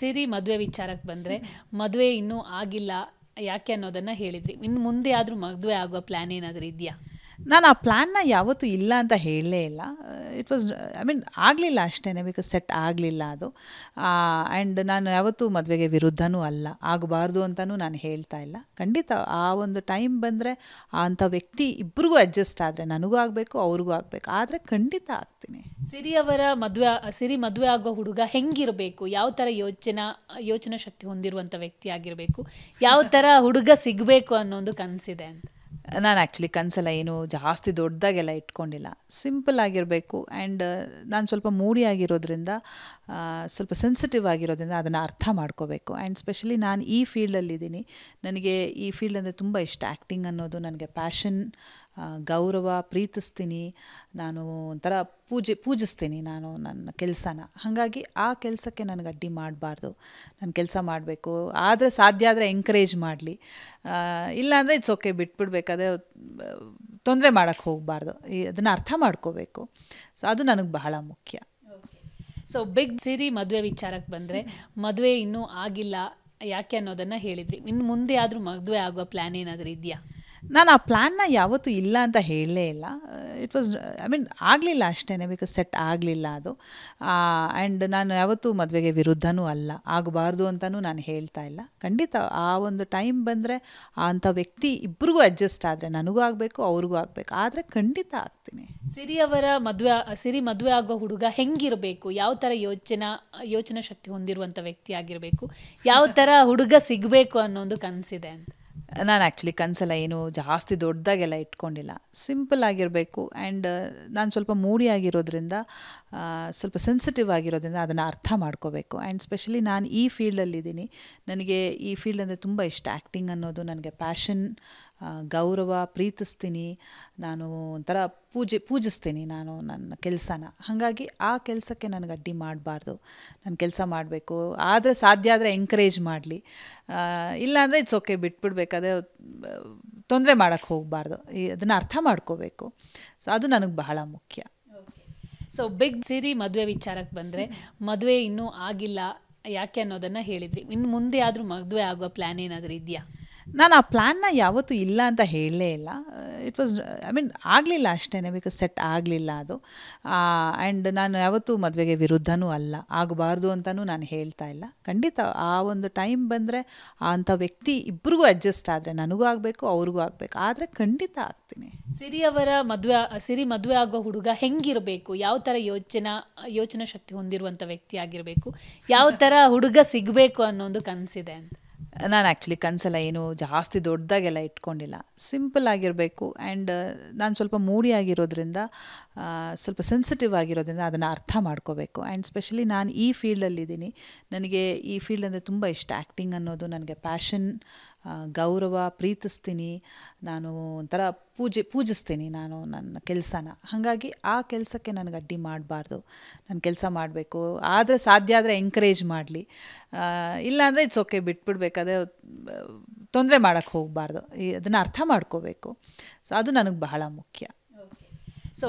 ಸಿರಿ ಮದುವೆ ವಿಚಾರಕ್ಕೆ ಬಂದರೆ ಮದುವೆ ಇನ್ನೂ ಆಗಿಲ್ಲ ಯಾಕೆ ಅನ್ನೋದನ್ನು ಹೇಳಿದ್ರಿ. ಇನ್ನು ಮುಂದೆ ಆದರೂ ಮದುವೆ ಆಗೋ ಪ್ಲ್ಯಾನ್ ಏನಾದರೂ ಇದೆಯಾ? ನಾನು ಆ ಪ್ಲ್ಯಾನ್ನ ಯಾವತ್ತೂ ಇಲ್ಲ ಅಂತ ಹೇಳಲೇ ಇಲ್ಲ. ಇಟ್ ವಾಸ್ ಆಗಲಿಲ್ಲ ಅಷ್ಟೇ, ಬಿಕಾಸ್ ಸೆಟ್ ಆಗಲಿಲ್ಲ ಅದು. ಆ್ಯಂಡ್ ನಾನು ಯಾವತ್ತೂ ಮದುವೆಗೆ ವಿರುದ್ಧನೂ ಅಲ್ಲ, ಆಗಬಾರ್ದು ಅಂತಲೂ ನಾನು ಹೇಳ್ತಾ ಇಲ್ಲ. ಖಂಡಿತ ಆ ಒಂದು ಟೈಮ್ ಬಂದರೆ ಅಂಥ ವ್ಯಕ್ತಿ ಇಬ್ಬರಿಗೂ ಅಡ್ಜಸ್ಟ್ ಆದರೆ, ನನಗೂ ಆಗಬೇಕು ಅವ್ರಿಗೂ ಆಗಬೇಕು, ಆದರೆ ಖಂಡಿತ ಆಗ್ತೀನಿ. ಸಿರಿ ಮದುವೆ ಆಗೋ ಹುಡುಗ ಹೆಂಗಿರಬೇಕು, ಯಾವ ಥರ ಯೋಚನಾ ಶಕ್ತಿ ಹೊಂದಿರುವಂಥ ವ್ಯಕ್ತಿ ಆಗಿರಬೇಕು, ಯಾವ ಥರ ಹುಡುಗ ಸಿಗಬೇಕು ಅನ್ನೋದು ಕನಸಿದೆ ಅಂತ? ನಾನು ಆ್ಯಕ್ಚುಲಿ ಕನಸೆಲ್ಲ ಏನು ಜಾಸ್ತಿ ದೊಡ್ಡದಾಗೆಲ್ಲ ಇಟ್ಕೊಂಡಿಲ್ಲ. ಸಿಂಪಲ್ ಆಗಿರಬೇಕು. ಆ್ಯಂಡ್ ನಾನು ಸ್ವಲ್ಪ ಮೂಡಿ ಆಗಿರೋದ್ರಿಂದ, ಸ್ವಲ್ಪ ಸೆನ್ಸಿಟಿವ್ ಆಗಿರೋದ್ರಿಂದ ಅದನ್ನು ಅರ್ಥ ಮಾಡ್ಕೋಬೇಕು. ಆ್ಯಂಡ್ ಸ್ಪೆಷಲಿ ನಾನು ಈ ಫೀಲ್ಡಲ್ಲಿದ್ದೀನಿ, ನನಗೆ ಈ ಫೀಲ್ಡ್ ಅಂದರೆ ತುಂಬ ಇಷ್ಟ. ಆ್ಯಕ್ಟಿಂಗ್ ಅನ್ನೋದು ನನಗೆ ಪ್ಯಾಷನ್, ಗೌರವ, ಪ್ರೀತಿಸ್ತೀನಿ. ನಾನು ಒಂಥರ ಪೂಜಿಸ್ತೀನಿ ನಾನು ನನ್ನ ಕೆಲಸನ. ಹಾಗಾಗಿ ಆ ಕೆಲಸಕ್ಕೆ ನನಗೆ ಅಡ್ಡಿ ಮಾಡಬಾರ್ದು. ನಾನು ಕೆಲಸ ಮಾಡಬೇಕು, ಆದರೆ ಸಾಧ್ಯ ಆದರೆ ಎಂಕರೇಜ್ ಮಾಡಲಿ, ಇಲ್ಲಾಂದರೆ ಇಟ್ಸ್ ಓಕೆ, ಬಿಟ್ಬಿಡ್ಬೇಕಾದ್ರೆ ತೊಂದರೆ ಮಾಡೋಕ್ಕೆ ಹೋಗಬಾರ್ದು. ಅದನ್ನು ಅರ್ಥ ಮಾಡ್ಕೋಬೇಕು. ಸೊ ಅದು ನನಗೆ ಬಹಳ ಮುಖ್ಯ. ಸೊ ಸಿರಿ ಮದುವೆ ವಿಚಾರಕ್ಕೆ ಬಂದರೆ ಮದುವೆ ಇನ್ನೂ ಆಗಿಲ್ಲ ಯಾಕೆ ಅನ್ನೋದನ್ನು ಹೇಳಿದ್ರಿ. ಇನ್ನು ಮುಂದೆ ಆದರೂ ಮದುವೆ ಆಗೋ ಪ್ಲ್ಯಾನ್ ಏನಾದರೂ ಇದೆಯಾ? ನಾನು ಆ ಪ್ಲ್ಯಾನ್ನ ಯಾವತ್ತೂ ಇಲ್ಲ ಅಂತ ಹೇಳಲೇ ಇಲ್ಲ. ಇಟ್ ವಾಸ್ ಆಗಲಿಲ್ಲ ಅಷ್ಟೇ, ಬಿಕಾಸ್ ಸೆಟ್ ಆಗಲಿಲ್ಲ ಅದು. ಆ್ಯಂಡ್ ನಾನು ಯಾವತ್ತೂ ಮದುವೆಗೆ ವಿರುದ್ಧನೂ ಅಲ್ಲ, ಆಗಬಾರ್ದು ಅಂತಲೂ ನಾನು ಹೇಳ್ತಾ ಇಲ್ಲ. ಖಂಡಿತ ಆ ಒಂದು ಟೈಮ್ ಬಂದರೆ ಅಂಥ ವ್ಯಕ್ತಿ ಇಬ್ಬರಿಗೂ ಅಡ್ಜಸ್ಟ್ ಆದರೆ, ನನಗೂ ಆಗಬೇಕು ಅವ್ರಿಗೂ ಆಗಬೇಕು, ಆದರೆ ಖಂಡಿತ ಆಗ್ತೀನಿ. ಸಿರಿ ಮದುವೆ ಆಗೋ ಹುಡುಗ ಹೆಂಗಿರಬೇಕು, ಯಾವ ಥರ ಯೋಚನಾ ಶಕ್ತಿ ಹೊಂದಿರುವಂಥ ವ್ಯಕ್ತಿ ಆಗಿರಬೇಕು, ಯಾವ ಥರ ಹುಡುಗ ಸಿಗಬೇಕು ಅನ್ನೋದು ಕನಸಿದೆ ಅಂತ? ನಾನು ಆ್ಯಕ್ಚುಲಿ ಕನಸೆಲ್ಲ ಏನು ಜಾಸ್ತಿ ದೊಡ್ಡದಾಗೆಲ್ಲ ಇಟ್ಕೊಂಡಿಲ್ಲ. ಸಿಂಪಲ್ ಆಗಿರಬೇಕು. ಆ್ಯಂಡ್ ನಾನು ಸ್ವಲ್ಪ ಮೂಡಿ ಆಗಿರೋದ್ರಿಂದ, ಸ್ವಲ್ಪ ಸೆನ್ಸಿಟಿವ್ ಆಗಿರೋದ್ರಿಂದ ಅದನ್ನು ಅರ್ಥ ಮಾಡ್ಕೋಬೇಕು. ಆ್ಯಂಡ್ ಸ್ಪೆಷಲಿ ನಾನು ಈ ಫೀಲ್ಡಲ್ಲಿದ್ದೀನಿ, ನನಗೆ ಈ ಫೀಲ್ಡ್ ಅಂದರೆ ತುಂಬ ಇಷ್ಟ. ಆ್ಯಕ್ಟಿಂಗ್ ಅನ್ನೋದು ನನಗೆ ಪ್ಯಾಷನ್, ಗೌರವ, ಪ್ರೀತಿಸ್ತೀನಿ. ನಾನು ಒಂಥರ ಪೂಜಿಸ್ತೀನಿ ನಾನು ನನ್ನ ಕೆಲಸನ. ಹಾಗಾಗಿ ಆ ಕೆಲಸಕ್ಕೆ ನನಗೆ ಅಡ್ಡಿ ಮಾಡಬಾರ್ದು. ನಾನು ಕೆಲಸ ಮಾಡಬೇಕು, ಆದರೆ ಸಾಧ್ಯ ಆದರೆ ಎಂಕರೇಜ್ ಮಾಡಲಿ, ಇಲ್ಲಾಂದರೆ ಇಟ್ಸ್ ಓಕೆ, ಬಿಟ್ಬಿಡ್ಬೇಕಾದ್ರೆ ತೊಂದರೆ ಮಾಡೋಕ್ಕೆ ಹೋಗಬಾರ್ದು. ಅದನ್ನು ಅರ್ಥ ಮಾಡ್ಕೋಬೇಕು. ಸೊ ಅದು ನನಗೆ ಬಹಳ ಮುಖ್ಯ. ಸೊ ಸಿರಿ ಮದುವೆ ವಿಚಾರಕ್ಕೆ ಬಂದರೆ ಮದುವೆ ಇನ್ನೂ ಆಗಿಲ್ಲ ಯಾಕೆ ಅನ್ನೋದನ್ನು ಹೇಳಿದ್ರಿ. ಇನ್ನು ಮುಂದೆ ಆದರೂ ಮದುವೆ ಆಗೋ ಪ್ಲ್ಯಾನ್ ಏನಾದರೂ ಇದೆಯಾ? ನಾನು ಆ ಪ್ಲ್ಯಾನ್ನ ಯಾವತ್ತೂ ಇಲ್ಲ ಅಂತ ಹೇಳಲೇ ಇಲ್ಲ. ಇಟ್ ವಾಸ್ ಆಗಲಿಲ್ಲ ಅಷ್ಟೇ, ಬಿಕಾಸ್ ಸೆಟ್ ಆಗಲಿಲ್ಲ ಅದು. ಆ್ಯಂಡ್ ನಾನು ಯಾವತ್ತೂ ಮದುವೆಗೆ ವಿರುದ್ಧನೂ ಅಲ್ಲ, ಆಗಬಾರ್ದು ಅಂತಲೂ ನಾನು ಹೇಳ್ತಾ ಇಲ್ಲ. ಖಂಡಿತ ಆ ಒಂದು ಟೈಮ್ ಬಂದರೆ ಅಂಥ ವ್ಯಕ್ತಿ ಇಬ್ಬರಿಗೂ ಅಡ್ಜಸ್ಟ್ ಆದರೆ, ನನಗೂ ಆಗಬೇಕು ಅವ್ರಿಗೂ ಆಗಬೇಕು, ಆದರೆ ಖಂಡಿತ ಆಗ್ತೀನಿ. ಸಿರಿ ಮದುವೆ ಆಗೋ ಹುಡುಗ ಹೆಂಗಿರಬೇಕು, ಯಾವ ಥರ ಯೋಚನಾ ಶಕ್ತಿ ಹೊಂದಿರುವಂಥ ವ್ಯಕ್ತಿ ಆಗಿರಬೇಕು, ಯಾವ ಥರ ಹುಡುಗ ಸಿಗಬೇಕು ಅನ್ನೋದು ಕನಸಿದೆ ಅಂತ? ನಾನು ಆ್ಯಕ್ಚುಲಿ ಕನಸೆಲ್ಲ ಏನು ಜಾಸ್ತಿ ದೊಡ್ಡದಾಗೆಲ್ಲ ಇಟ್ಕೊಂಡಿಲ್ಲ. ಸಿಂಪಲ್ ಆಗಿರಬೇಕು. ಆ್ಯಂಡ್ ನಾನು ಸ್ವಲ್ಪ ಮೂಡಿ ಆಗಿರೋದ್ರಿಂದ, ಸ್ವಲ್ಪ ಸೆನ್ಸಿಟಿವ್ ಆಗಿರೋದ್ರಿಂದ ಅದನ್ನು ಅರ್ಥ ಮಾಡ್ಕೋಬೇಕು. ಆ್ಯಂಡ್ ಸ್ಪೆಷಲಿ ನಾನು ಈ ಫೀಲ್ಡಲ್ಲಿದ್ದೀನಿ, ನನಗೆ ಈ ಫೀಲ್ಡ್ ಅಂದರೆ ತುಂಬ ಇಷ್ಟ. ಆ್ಯಕ್ಟಿಂಗ್ ಅನ್ನೋದು ನನಗೆ ಪ್ಯಾಷನ್, ಗೌರವ, ಪ್ರೀತಿಸ್ತೀನಿ. ನಾನು ಒಂಥರ ಪೂಜಿಸ್ತೀನಿ ನಾನು ನನ್ನ ಕೆಲಸನ. ಹಾಗಾಗಿ ಆ ಕೆಲಸಕ್ಕೆ ನನಗೆ ಅಡ್ಡಿ ಮಾಡಬಾರ್ದು. ನಾನು ಕೆಲಸ ಮಾಡಬೇಕು, ಆದರೆ ಸಾಧ್ಯ ಆದರೆ ಎಂಕರೇಜ್ ಮಾಡಲಿ, ಇಲ್ಲಾಂದರೆ ಇಟ್ಸ್ ಓಕೆ, ಬಿಟ್ಬಿಡ್ಬೇಕಾದ್ರೆ ತೊಂದರೆ ಮಾಡೋಕ್ಕೆ ಹೋಗಬಾರ್ದು. ಅದನ್ನು ಅರ್ಥ ಮಾಡ್ಕೋಬೇಕು. ಸೊ ಅದು ನನಗೆ ಬಹಳ ಮುಖ್ಯ. ಸೊ